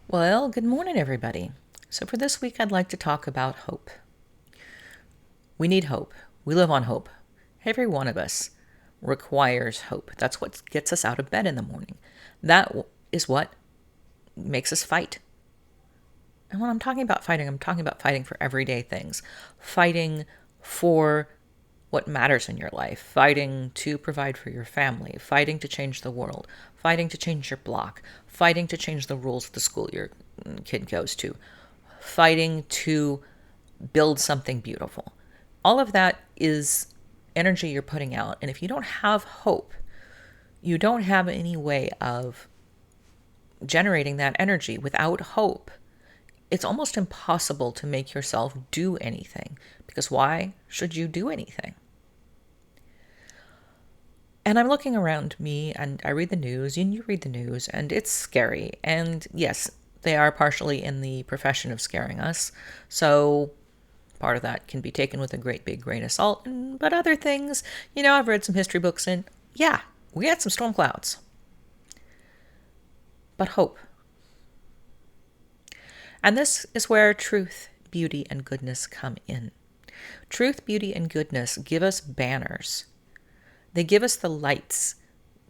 Well, good morning, everybody. So, for this week, I'd like to talk about hope. We need hope. We live on hope. Every one of us requires hope. That's what gets us out of bed in the morning. That is what makes us fight. And when I'm talking about fighting, I'm talking about fighting for everyday things, fighting for what matters in your life, fighting to provide for your family, fighting to change the world, fighting to change your block, fighting to change the rules of the school your kid goes to, fighting to build something beautiful. All of that is energy you're putting out. And if you don't have hope, you don't have any way of generating that energy. Without hope, it's almost impossible to make yourself do anything. Because why should you do anything? And I'm looking around me and I read the news, and you read the news, and it's scary. And yes, they are partially in the profession of scaring us. So part of that can be taken with a great big grain of salt. But other things, I've read some history books, and yeah, we had some storm clouds. But hope. And this is where truth, beauty, and goodness come in. Truth, beauty, and goodness give us banners. They give us the lights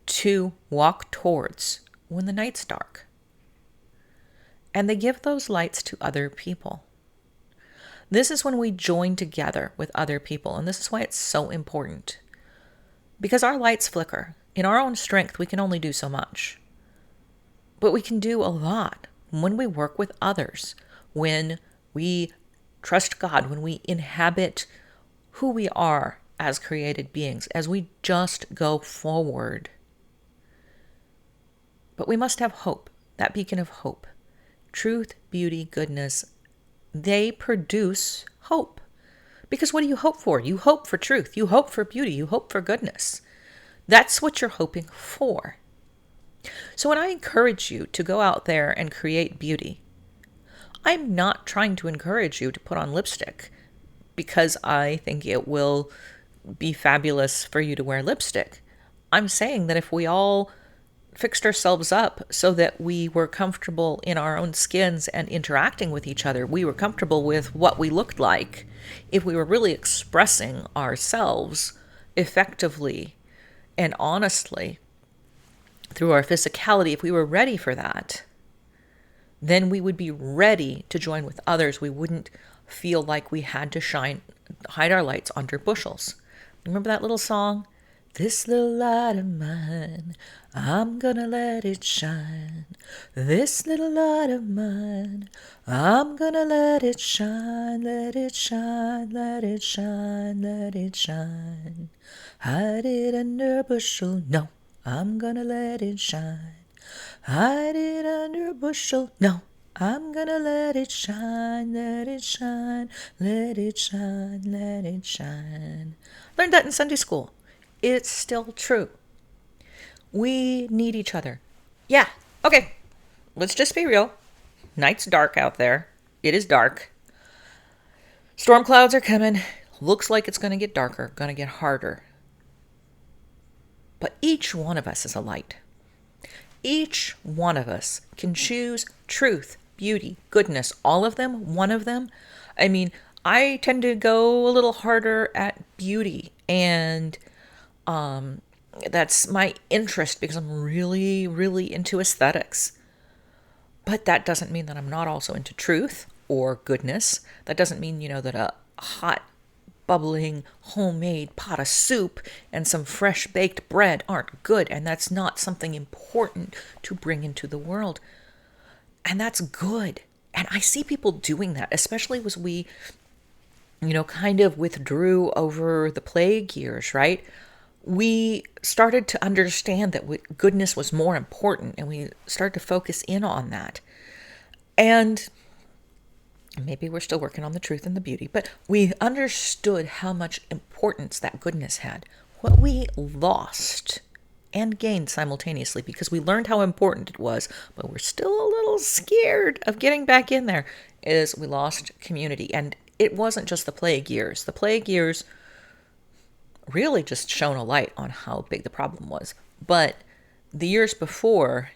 to walk towards when the night's dark. And they give those lights to other people. This is when we join together with other people, and this is why it's so important. Because our lights flicker. In our own strength, we can only do so much. But we can do a lot when we work with others, when we trust God, when we inhabit who we are as created beings, as we just go forward. But we must have hope, that beacon of hope. Truth, beauty, goodness, they produce hope. Because what do you hope for? You hope for truth. You hope for beauty. You hope for goodness. That's what you're hoping for. So when I encourage you to go out there and create beauty, I'm not trying to encourage you to put on lipstick because I think it will be fabulous for you to wear lipstick. I'm saying that if we all fixed ourselves up so that we were comfortable in our own skins and interacting with each other, we were comfortable with what we looked like, if we were really expressing ourselves effectively and honestly through our physicality, if we were ready for that, then we would be ready to join with others. We wouldn't feel like we had to hide our lights under bushels. Remember that little song? This little light of mine, I'm gonna let it shine. This little light of mine, I'm gonna let it shine, let it shine, let it shine, let it shine. Hide it under a bushel, no, I'm gonna let it shine. Hide it under a bushel, no, I'm gonna let it shine, let it shine, let it shine, let it shine. Learned that in Sunday school. It's still true. We need each other. Yeah, okay, let's just be real. Night's dark out there. It is dark. Storm clouds are coming. Looks like it's going to get darker, going to get harder. But each one of us is a light. Each one of us can choose truth, beauty, goodness, all of them, one of them. I mean, I tend to go a little harder at beauty, and that's my interest because I'm really, really into aesthetics. But that doesn't mean that I'm not also into truth or goodness. That doesn't mean, that a hot, bubbling, homemade pot of soup and some fresh baked bread aren't good. And that's not something important to bring into the world. And that's good. And I see people doing that, especially as we, kind of withdrew over the plague years, right? We started to understand that goodness was more important, and we started to focus in on that. And maybe we're still working on the truth and the beauty, but we understood how much importance that goodness had. What we lost and gained simultaneously, because we learned how important it was, but we're still a little scared of getting back in there, is we lost community. And it wasn't just the plague years. The plague years really just shone a light on how big the problem was. But the years before,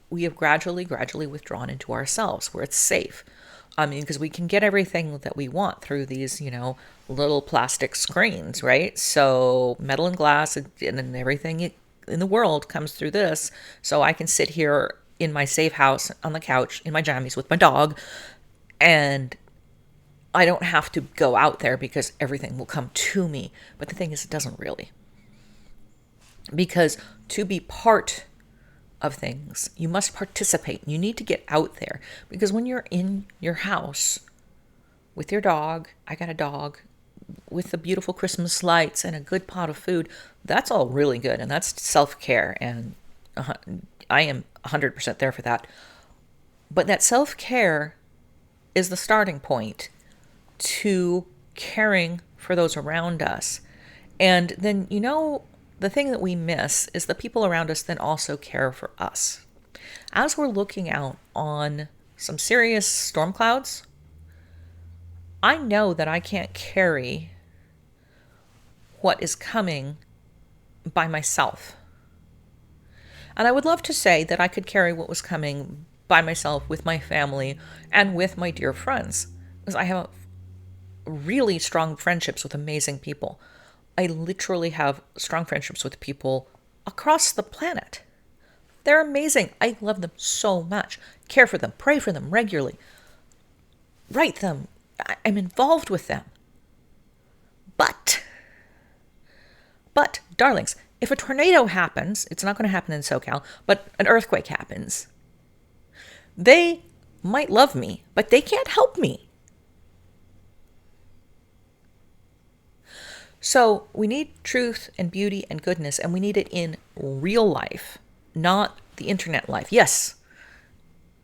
we have gradually withdrawn into ourselves where it's safe. I mean, because we can get everything that we want through these, little plastic screens, right? So metal and glass and everything in the world comes through this. So I can sit here in my safe house on the couch in my jammies with my dog, and I don't have to go out there because everything will come to me. But the thing is, it doesn't really. Because to be part of things, you must participate. You need to get out there. Because when you're in your house with your dog, I got a dog, with the beautiful Christmas lights and a good pot of food, that's all really good. And that's self-care. And I am 100% there for that. But that self-care is the starting point to caring for those around us. And then, the thing that we miss is the people around us then also care for us. As we're looking out on some serious storm clouds, I know that I can't carry what is coming by myself. And I would love to say that I could carry what was coming by myself with my family and with my dear friends, because I have really strong friendships with amazing people. I literally have strong friendships with people across the planet. They're amazing. I love them so much. Care for them, pray for them regularly, write them. I'm involved with them. But, darlings, if a tornado happens, it's not going to happen in SoCal, but an earthquake happens, they might love me, but they can't help me. So we need truth and beauty and goodness, and we need it in real life, not the internet life. Yes,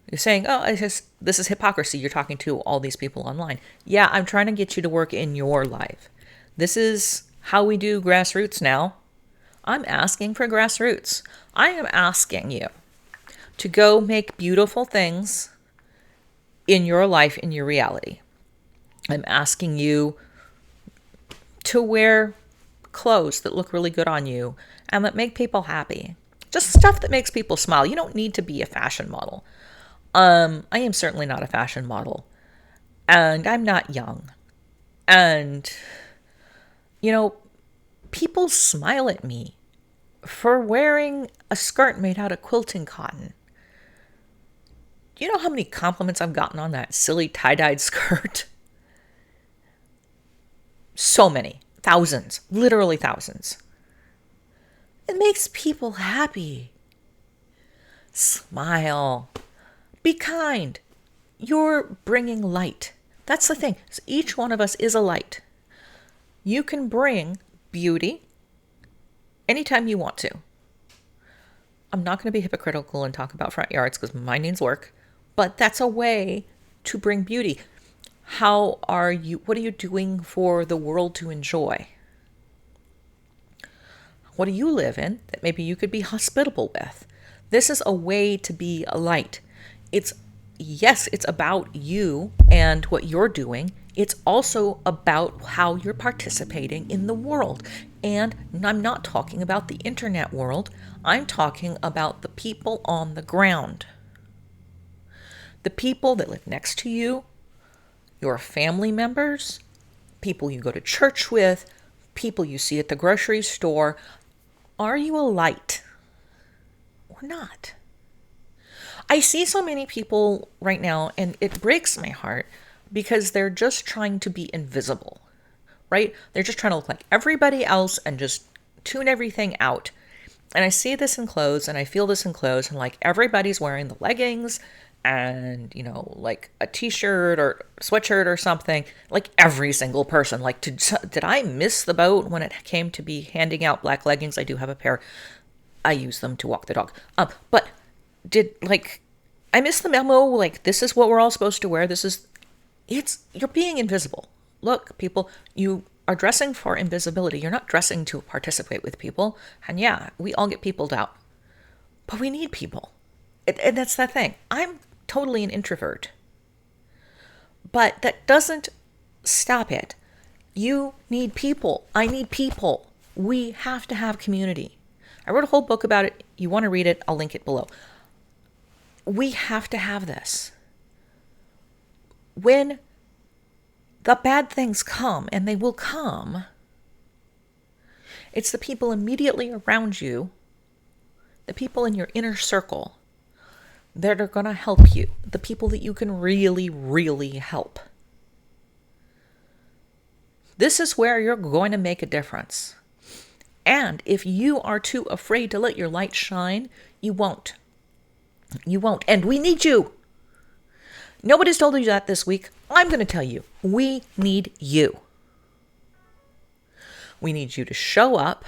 you're saying, this is hypocrisy. You're talking to all these people online. Yeah, I'm trying to get you to work in your life. This is how we do grassroots now. I'm asking for grassroots. I am asking you to go make beautiful things in your life, in your reality. I'm asking you to wear clothes that look really good on you and that make people happy. Just stuff that makes people smile. You don't need to be a fashion model. I am certainly not a fashion model, and I'm not young. And, people smile at me for wearing a skirt made out of quilting cotton. Do you know how many compliments I've gotten on that silly tie-dyed skirt? So many. Thousands. Literally thousands. It makes people happy. Smile. Be kind. You're bringing light. That's the thing. So each one of us is a light. You can bring beauty anytime you want to. I'm not going to be hypocritical and talk about front yards because mine needs work, but that's a way to bring beauty. What are you doing for the world to enjoy? What do you live in that maybe you could be hospitable with? This is a way to be a light. It's about you and what you're doing. It's also about how you're participating in the world. And I'm not talking about the internet world. I'm talking about the people on the ground. The people that live next to you, your family members, people you go to church with, people you see at the grocery store. Are you a light or not? I see so many people right now, and it breaks my heart because they're just trying to be invisible, right? They're just trying to look like everybody else and just tune everything out. And I see this in clothes, and I feel this in clothes, and like everybody's wearing the leggings and, like a t-shirt or sweatshirt or something, like every single person. Like, did I miss the boat when it came to be handing out black leggings? I do have a pair. I use them to walk the dog. But I missed the memo? Like, this is what we're all supposed to wear. You're being invisible. Look, people, you are dressing for invisibility. You're not dressing to participate with people. And yeah, we all get peopled out. But we need people. And that's the thing. I'm totally an introvert. But that doesn't stop it. You need people. I need people. We have to have community. I wrote a whole book about it. You want to read it, I'll link it below. We have to have this. When the bad things come, and they will come, it's the people immediately around you, the people in your inner circle, that are going to help you, the people that you can really, really help. This is where you're going to make a difference. And if you are too afraid to let your light shine, you won't. You won't. And we need you. Nobody's told you that this week. I'm going to tell you. We need you. We need you to show up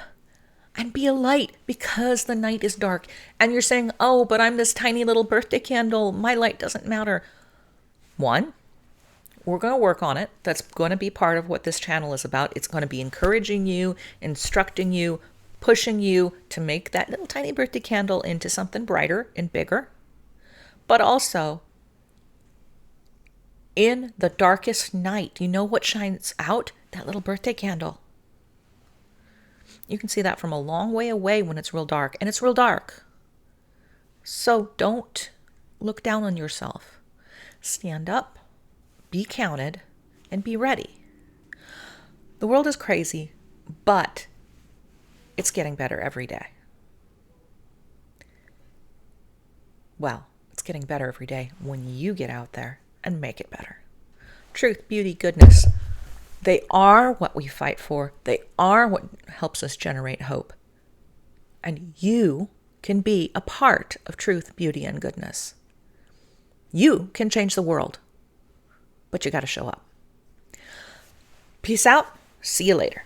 and be a light, because the night is dark. And you're saying, oh, but I'm this tiny little birthday candle. My light doesn't matter. One, we're going to work on it. That's going to be part of what this channel is about. It's going to be encouraging you, instructing you, pushing you to make that little tiny birthday candle into something brighter and bigger. But also, in the darkest night, you know what shines out? That little birthday candle. You can see that from a long way away when it's real dark, and it's real dark. So don't look down on yourself. Stand up, be counted, and be ready. The world is crazy, but it's getting better every day. Well, it's getting better every day when you get out there and make it better. Truth, beauty, goodness. They are what we fight for. They are what helps us generate hope. And you can be a part of truth, beauty, and goodness. You can change the world, but you got to show up. Peace out. See you later.